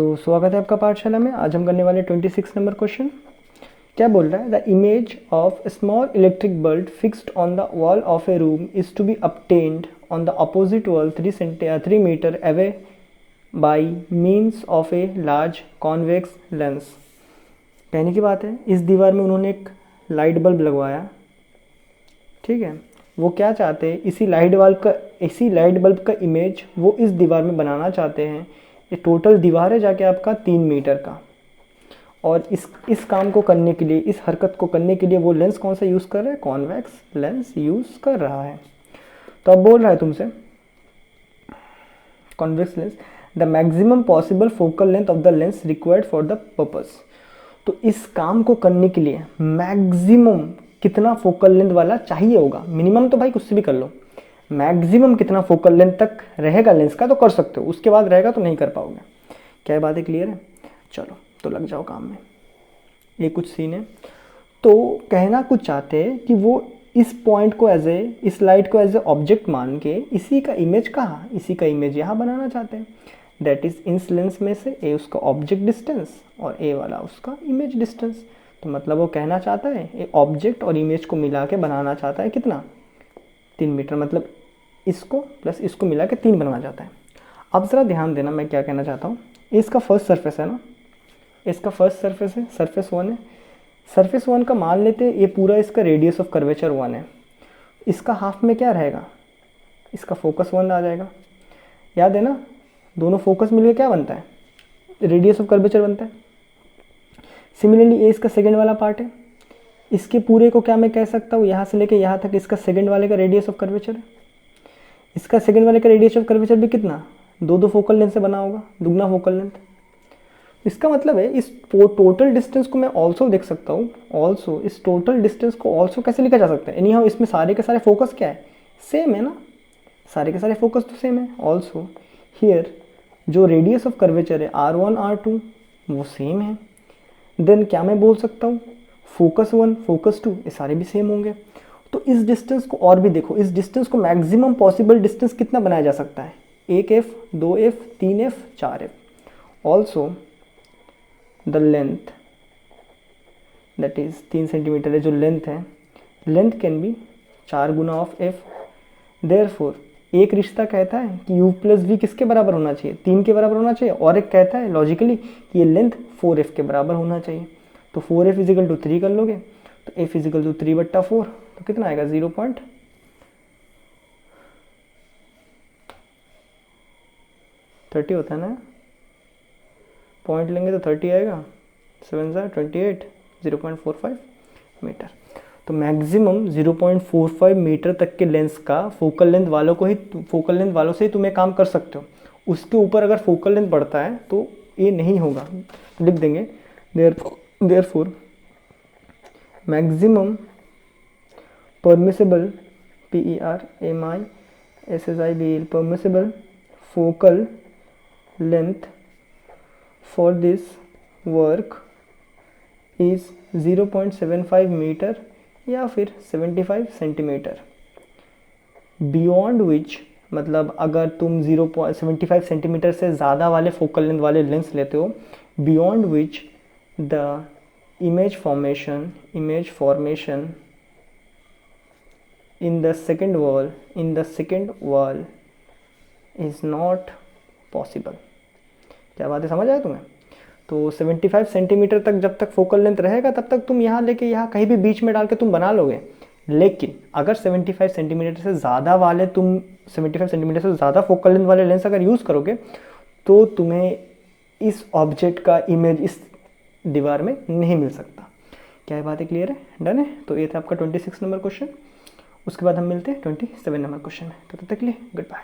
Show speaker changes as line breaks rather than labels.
तो स्वागत है आपका पाठशाला में। आज हम करने वाले 26 नंबर क्वेश्चन। क्या बोल रहा है? The image of small electric bulb fixed on the wall of a room is to be obtained on the opposite wall 3 metre away by means of a large convex lens. कहने की बात है, इस दीवार में उन्होंने एक लाइट बल्ब लगवाया, ठीक है। वो क्या चाहते हैं, इसी लाइट बल्ब का इमेज वो इस दीवार में बनाना चाहते हैं। ये टोटल दीवार है जाके आपका 3 मीटर का, और इस काम को करने के लिए, इस हरकत को करने के लिए वो लेंस कौन सा यूज़ कर रहा है? कॉन्वेक्स लेंस यूज़ कर रहा है। तो अब बोल रहा है तुमसे convex lens, the maximum possible focal length of the lens required for the purpose. तो इस काम को करने के लिए मैक्सिमम कितना फोकल लेंथ वाला चाहिए होगा? मिनिमम तो भाई कुछ से भी कर लो, मैक्सिमम कितना फोकल लेंथ तक रहेगा लेंस का तो कर सकते हो, उसके बाद रहेगा तो नहीं कर पाओगे। क्या ये बातें क्लियर है? चलो तो लग जाओ काम में। ये कुछ सीन है। तो कहना कुछ चाहते हैं कि वो इस पॉइंट को इस लाइट को एज ए ऑब्जेक्ट मान के इसी का इमेज कहाँ, इसी का इमेज यहाँ बनाना चाहते हैं। दैट इज इस लेंस में से ए उसका ऑब्जेक्ट डिस्टेंस और ए वाला उसका इमेज डिस्टेंस। तो मतलब वो कहना चाहता है ए ऑब्जेक्ट और इमेज को मिला के बनाना चाहता है कितना? 3 मीटर। मतलब इसको प्लस इसको मिला के 3 बनना चाहता है। अब ज़रा ध्यान देना मैं क्या कहना चाहता हूँ। इसका फर्स्ट सरफेस है ना, इसका फर्स्ट सरफेस है, सरफेस 1 है। सरफेस 1 का मान लेते हैं ये पूरा इसका रेडियस ऑफ कर्वेचर 1 है। इसका हाफ में क्या रहेगा? इसका फोकस 1 आ जाएगा। याद है ना, दोनों फोकस मिलकर क्या बनता है? रेडियस ऑफ कर्वेचर बनता है। सिमिलरली ये इसका सेकेंड वाला पार्ट है। इसके पूरे को क्या मैं कह सकता हूँ, यहाँ से लेके यहाँ तक इसका सेकेंड वाले का रेडियस ऑफ कर्वेचर है। इसका सेकेंड वाले का रेडियस ऑफ कर्वेचर भी कितना? 2 फोकल लेंथ से बना होगा, दुगना फोकल लेंथ। इसका मतलब है इस टोटल डिस्टेंस को मैं ऑल्सो देख सकता हूँ। ऑल्सो इस टोटल डिस्टेंस को ऑल्सो कैसे लिखा जा सकता है? एनी हाउ इसमें सारे के सारे फोकस क्या है? सेम है ना, सारे के सारे फोकस तो सेम है। ऑल्सो हियर जो रेडियस ऑफ कर्वेचर है R1 R2 वो सेम है। देन क्या मैं बोल सकता हूँ? फोकस 1 फोकस 2 ये सारे भी सेम होंगे। तो इस डिस्टेंस को और भी देखो, इस डिस्टेंस को मैक्सिमम पॉसिबल डिस्टेंस कितना बनाया जा सकता है? 1f 2f 3f 4f। Also the length that is 3 centimetre है जो लेंथ है, length can be 4 Guna of f। Therefore एक रिश्ता कहता है कि u प्लस v किसके बराबर होना चाहिए? 3 के बराबर होना चाहिए, और एक कहता है लॉजिकली कि ये लेंथ 4f के बराबर होना चाहिए। तो 4f इजिकल टू 3 कर लोगे तो f इजिकल टू 3/4 तो कितना आएगा? 0.30 होता है ना, पॉइंट लेंगे तो 30 आएगा, 7 28 0.45 मीटर। तो मैक्सिमम 0.45 मीटर तक के लेंस का फोकल लेंथ वालों से ही तुम काम कर सकते हो। उसके ऊपर अगर फोकल लेंथ बढ़ता है तो ये नहीं होगा, लिख देंगे therefore maximum permissible permissible focal length for this work is 0.75 metre या फिर 75 सेंटीमीटर। बियॉन्ड विच मतलब अगर तुम 0.75 सेंटीमीटर से ज़्यादा वाले फोकल लेंथ वाले लेंस लेते हो, beyond which the image formation in the second wall is not possible। क्या बात है, समझ आया तुम्हें? तो 75 सेंटीमीटर तक जब तक फोकल लेंथ रहेगा तब तक तुम यहाँ लेके यहाँ कहीं भी बीच में डाल के तुम बना लोगे। लेकिन अगर 75 सेंटीमीटर से ज़्यादा फोकल लेंथ वाले लेंस अगर यूज़ करोगे तो तुम्हें इस ऑब्जेक्ट का इमेज इस दीवार में नहीं मिल सकता। क्या ये बातें क्लियर है? डन है? तो ये था आपका 26 नंबर क्वेश्चन। उसके बाद हम मिलते हैं 27 नंबर क्वेश्चन में। तो तब तक के लिए गुड बाय।